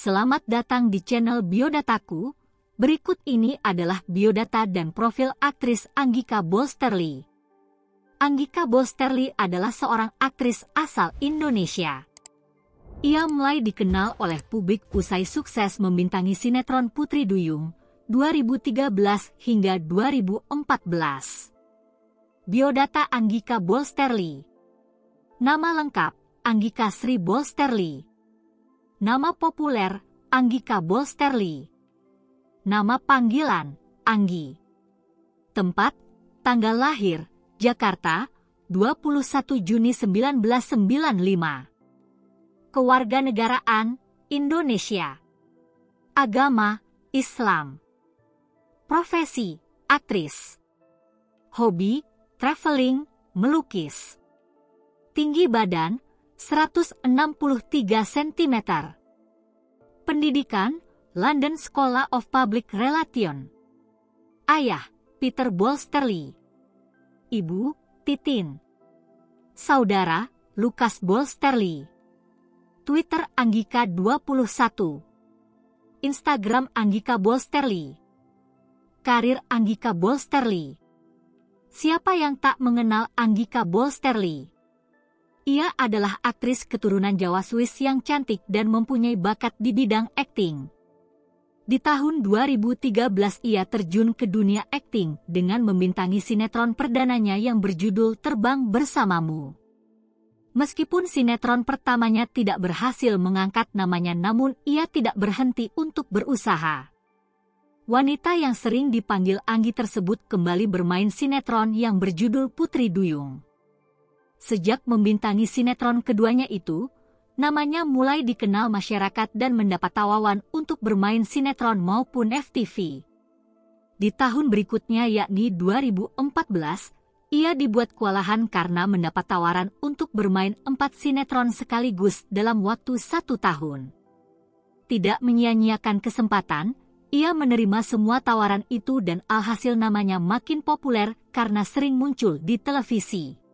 Selamat datang di channel Biodataku. Berikut ini adalah biodata dan profil aktris Anggika Bolsterli. Anggika Bolsterli adalah seorang aktris asal Indonesia. Ia mulai dikenal oleh publik usai sukses membintangi sinetron Putri Duyung 2013 hingga 2014. Biodata Anggika Bolsterli. Nama lengkap, Anggika Sri Bolsterli. Nama populer, Anggika Bolsterli. Nama panggilan, Anggi. Tempat, tanggal lahir, Jakarta, 21 Juni 1995. Kewarganegaraan, Indonesia. Agama, Islam. Profesi, aktris. Hobi, traveling, melukis. Tinggi badan, 163 cm. Pendidikan, London School of Public Relations. Ayah, Peter Bolsterli. Ibu, Titin. Saudara, Lukas Bolsterli. Twitter Anggika 21. Instagram Anggika Bolsterli. Karir Anggika Bolsterli. Siapa yang tak mengenal Anggika Bolsterli? Ia adalah aktris keturunan Jawa Swiss yang cantik dan mempunyai bakat di bidang akting. Di tahun 2013 ia terjun ke dunia akting dengan membintangi sinetron perdananya yang berjudul Terbang Bersamamu. Meskipun sinetron pertamanya tidak berhasil mengangkat namanya, namun ia tidak berhenti untuk berusaha. Wanita yang sering dipanggil Anggi tersebut kembali bermain sinetron yang berjudul Putri Duyung. Sejak membintangi sinetron keduanya itu, namanya mulai dikenal masyarakat dan mendapat tawaran untuk bermain sinetron maupun FTV. Di tahun berikutnya yakni 2014, ia dibuat kewalahan karena mendapat tawaran untuk bermain 4 sinetron sekaligus dalam waktu 1 tahun. Tidak menyia-nyiakan kesempatan, ia menerima semua tawaran itu dan alhasil namanya makin populer karena sering muncul di televisi.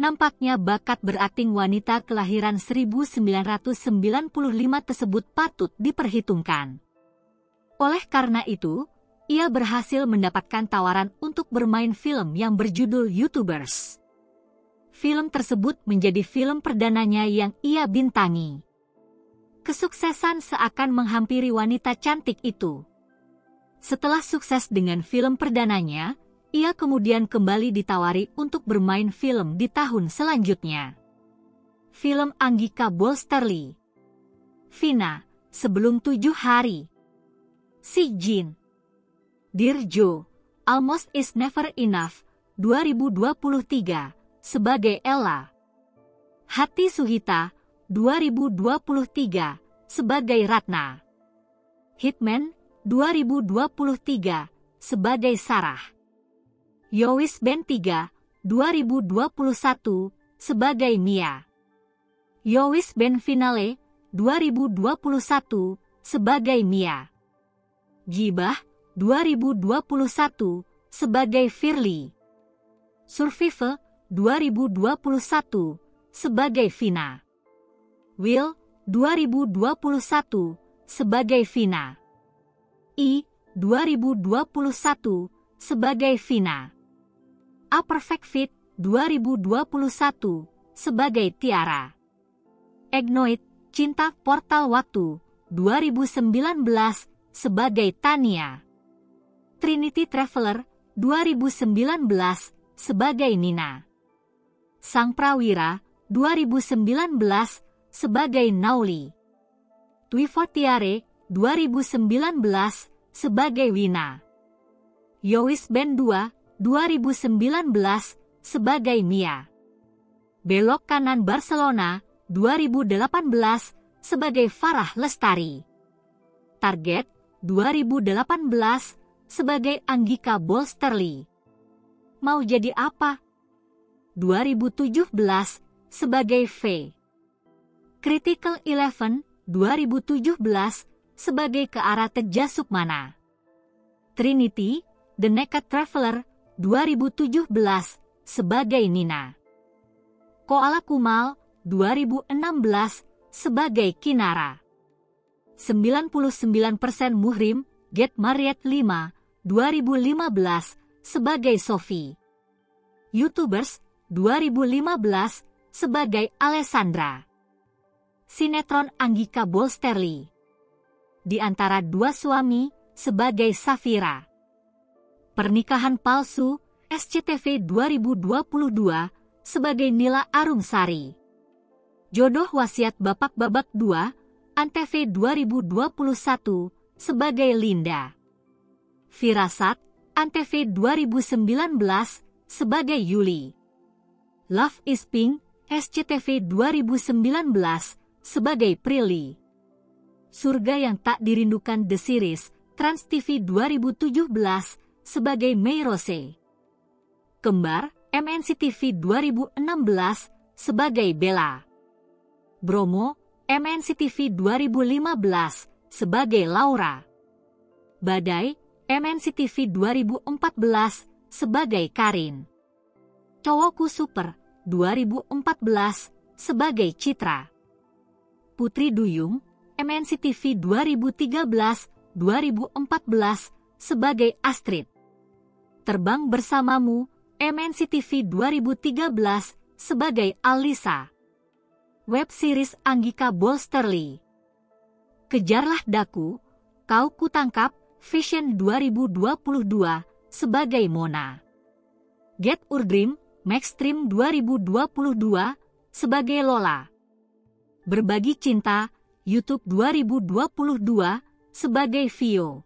Nampaknya bakat berakting wanita kelahiran 1995 tersebut patut diperhitungkan. Oleh karena itu, ia berhasil mendapatkan tawaran untuk bermain film yang berjudul YouTubers. Film tersebut menjadi film perdananya yang ia bintangi. Kesuksesan seakan menghampiri wanita cantik itu. Setelah sukses dengan film perdananya, ia kemudian kembali ditawari untuk bermain film di tahun selanjutnya. Film Anggika Bolsterli. Vina, Sebelum 7 Hari. Si Jin. Dear Joe, Almost Is Never Enough, 2023, sebagai Ella. Hati Suhita, 2023, sebagai Ratna. Hitman, 2023, sebagai Sarah. Yowis Band 3, 2021, sebagai Mia. Yowis Band Finale, 2021, sebagai Mia. Gibah, 2021, sebagai Firly. Survival, 2021, sebagai Vina. Will, 2021, sebagai Vina. 2021, sebagai Vina. A Perfect Fit, 2021, sebagai Tiara. Egnoid, Cinta Portal Waktu, 2019, sebagai Tania. Trinity Traveler, 2019, sebagai Nina. Sang Prawira, 2019, sebagai Nauli. Twifortiare, 2019, sebagai Wina. Yowis Band 2, 2019, sebagai Mia. Belok Kanan Barcelona, 2018, sebagai Farah Lestari. Target, 2018, sebagai Anggika Bolsterli. Mau Jadi Apa? 2017, sebagai V. Critical 11, 2017, sebagai Ke Arah Teja Sukmana. Trinity, The Naked Traveler, 2017, sebagai Nina. Koala Kumal, 2016, sebagai Kinara. 99% Muhrim, Get Married 5, 2015, sebagai Sophie. YouTubers, 2015, sebagai Alessandra. Sinetron Anggika Bolsterli. Di antara dua suami, sebagai Safira. Pernikahan palsu, SCTV 2022, sebagai Nila Arumsari. Jodoh Wasiat Bapak Babak 2, Antv 2021, sebagai Linda. Firasat, Antv 2019, sebagai Yuli. Love is Pink, SCTV 2019, sebagai Prilly. Surga yang Tak Dirindukan The Series, Trans TV 2017, sebagai Mei Rose. Kembar, MNCTV 2016, sebagai Bella. Bromo, MNCTV 2015, sebagai Laura. Badai, MNCTV 2014, sebagai Karin. Cowokku Super, 2014, sebagai Citra. Putri Duyung, MNCTV 2013-2014, sebagai Astrid. Terbang Bersamamu, MNCTV 2013, sebagai Alisa. Web series Anggika Bolsterli. Kejarlah Daku, Kau Kutangkap, Vision 2022, sebagai Mona. Get Urdream, Maxstream 2022, sebagai Lola. Berbagi Cinta, YouTube 2022, sebagai Vio.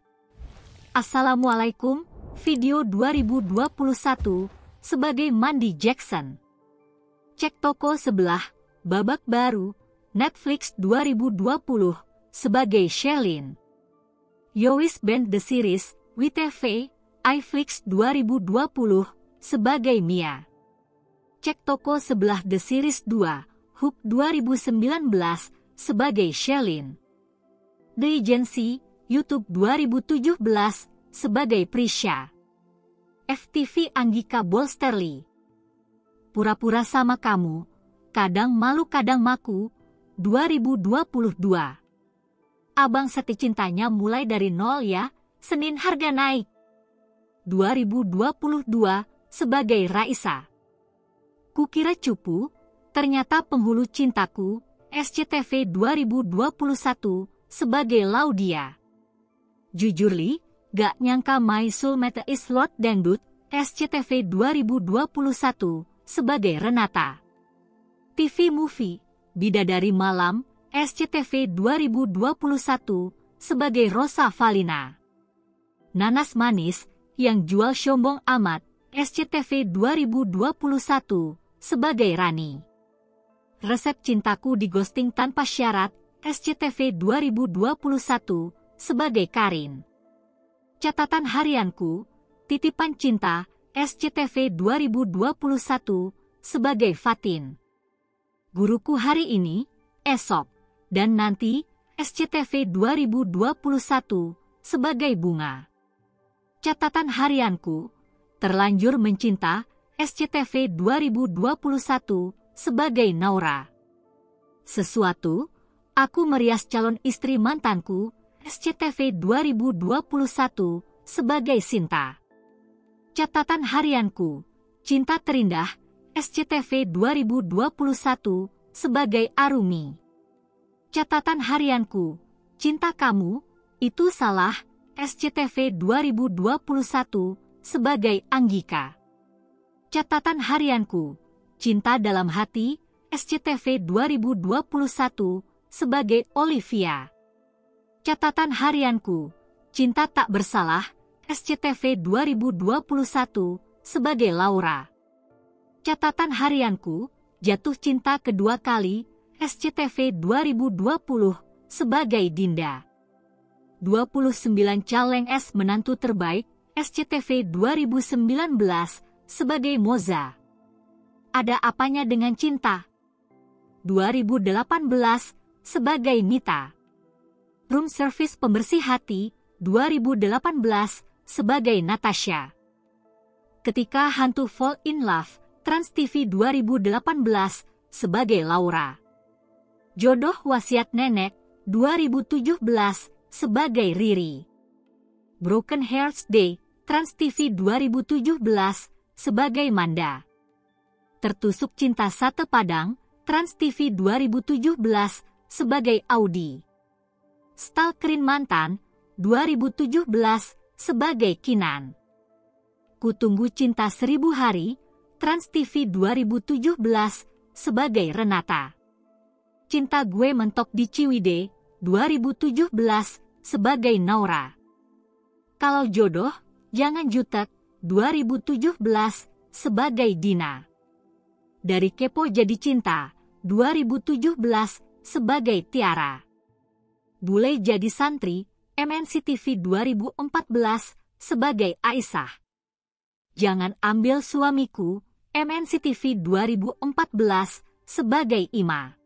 Assalamualaikum, Video 2021, sebagai Mandy Jackson. Cek Toko Sebelah, Babak Baru, Netflix 2020, sebagai Shelin. Yowis Band The Series, WTV, iFlix 2020, sebagai Mia. Cek Toko Sebelah The Series 2, Hook 2019, sebagai Shelin. The Agency, YouTube 2017, sebagai Prisya. FTV Anggika Bolsterli. Pura-pura Sama Kamu, Kadang Malu Kadang Maku, 2022. Abang Seti Cintanya Mulai Dari Nol Ya, Senin Harga Naik. 2022, sebagai Raisa. Kukira Cupu, Ternyata Penghulu Cintaku, SCTV 2021, sebagai Laudia. Jujur Li, Gak Nyangka My Soulmate is Lord Dangdut, SCTV 2021, sebagai Renata. TV Movie, Bidadari Malam, SCTV 2021, sebagai Rosa Valina. Nanas Manis, Yang Jual Sombong Amat, SCTV 2021, sebagai Rani. Resep Cintaku di Ghosting Tanpa Syarat, SCTV 2021, sebagai Karin. Catatan Harianku, Titipan Cinta, SCTV 2021, sebagai Fatin. Guruku Hari Ini, Esok, dan Nanti, SCTV 2021, sebagai Bunga. Catatan Harianku, Terlanjur Mencinta, SCTV 2021, sebagai Naura. Sesuatu, Aku Merias Calon Istri Mantanku, SCTV 2021, sebagai Sinta. Catatan Harianku, Cinta Terindah, SCTV 2021, sebagai Arumi. Catatan Harianku, Cinta Kamu, Itu Salah, SCTV 2021, sebagai Anggika. Catatan Harianku, Cinta Dalam Hati, SCTV 2021, sebagai Olivia. Catatan Harianku, Cinta Tak Bersalah, SCTV 2021, sebagai Laura. Catatan Harianku, Jatuh Cinta Kedua Kali, SCTV 2020, sebagai Dinda. 29 Caleng S Menantu Terbaik, SCTV 2019, sebagai Moza. Ada Apanya Dengan Cinta, 2018, sebagai Mita. Room Service Pembersih Hati, 2018, sebagai Natasha. Ketika Hantu Fall in Love, Trans TV 2018, sebagai Laura. Jodoh Wasiat Nenek, 2017 sebagai Riri. Broken Hearts Day, Trans TV 2017 sebagai Manda. Tertusuk Cinta Sate Padang, Trans TV 2017 sebagai Audi. Stalkerin Mantan, 2017 sebagai Kinan. Kutunggu Cinta 1000 Hari, Trans TV 2017 sebagai Renata. Cinta Gue Mentok di Ciwidey, 2017 sebagai Naura. Kalau Jodoh, Jangan Jutek, 2017 sebagai Dina. Dari Kepo Jadi Cinta, 2017 sebagai Tiara. Bule Jadi Santri, MNC TV 2014 sebagai Aisyah. Jangan Ambil Suamiku, MNC TV 2014 sebagai Ima.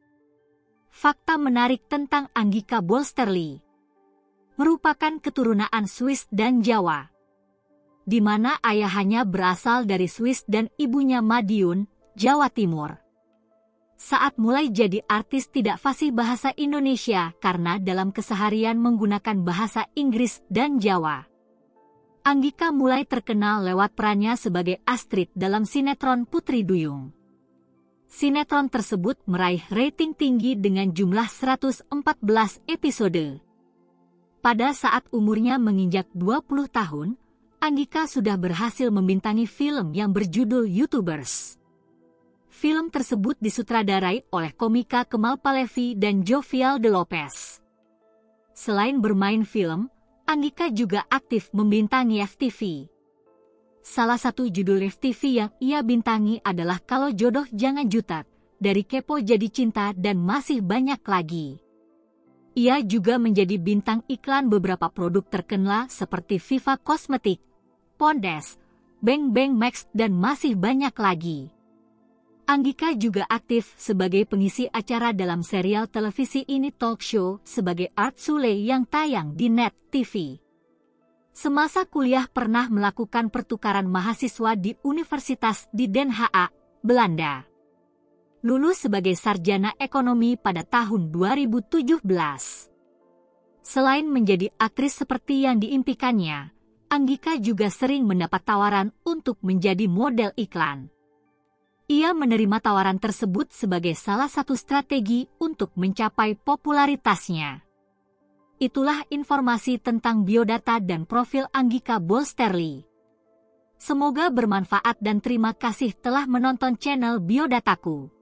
Fakta menarik tentang Anggika Bolsterli. Merupakan keturunan Swiss dan Jawa, di mana ayahnya berasal dari Swiss dan ibunya Madiun, Jawa Timur. Saat mulai jadi artis tidak fasih bahasa Indonesia karena dalam keseharian menggunakan bahasa Inggris dan Jawa. Anggika mulai terkenal lewat perannya sebagai Astrid dalam sinetron Putri Duyung. Sinetron tersebut meraih rating tinggi dengan jumlah 114 episode. Pada saat umurnya menginjak 20 tahun, Anggika sudah berhasil membintangi film yang berjudul YouTubers. Film tersebut disutradarai oleh komika Kemal Palevi dan Jovial de Lopez. Selain bermain film, Anggika juga aktif membintangi FTV. Salah satu judul FTV yang ia bintangi adalah Kalau Jodoh Jangan Jutek, Dari Kepo Jadi Cinta, dan masih banyak lagi. Ia juga menjadi bintang iklan beberapa produk terkenal seperti Viva Kosmetik, Pondes, Bang Bang Max, dan masih banyak lagi. Anggika juga aktif sebagai pengisi acara dalam serial televisi Ini Talk Show sebagai Art Sule yang tayang di Net TV. Semasa kuliah pernah melakukan pertukaran mahasiswa di Universitas di Den Haag, Belanda. Lulus sebagai sarjana ekonomi pada tahun 2017. Selain menjadi aktris seperti yang diimpikannya, Anggika juga sering mendapat tawaran untuk menjadi model iklan. Ia menerima tawaran tersebut sebagai salah satu strategi untuk mencapai popularitasnya. Itulah informasi tentang biodata dan profil Anggika Bolsterli. Semoga bermanfaat dan terima kasih telah menonton channel Biodataku.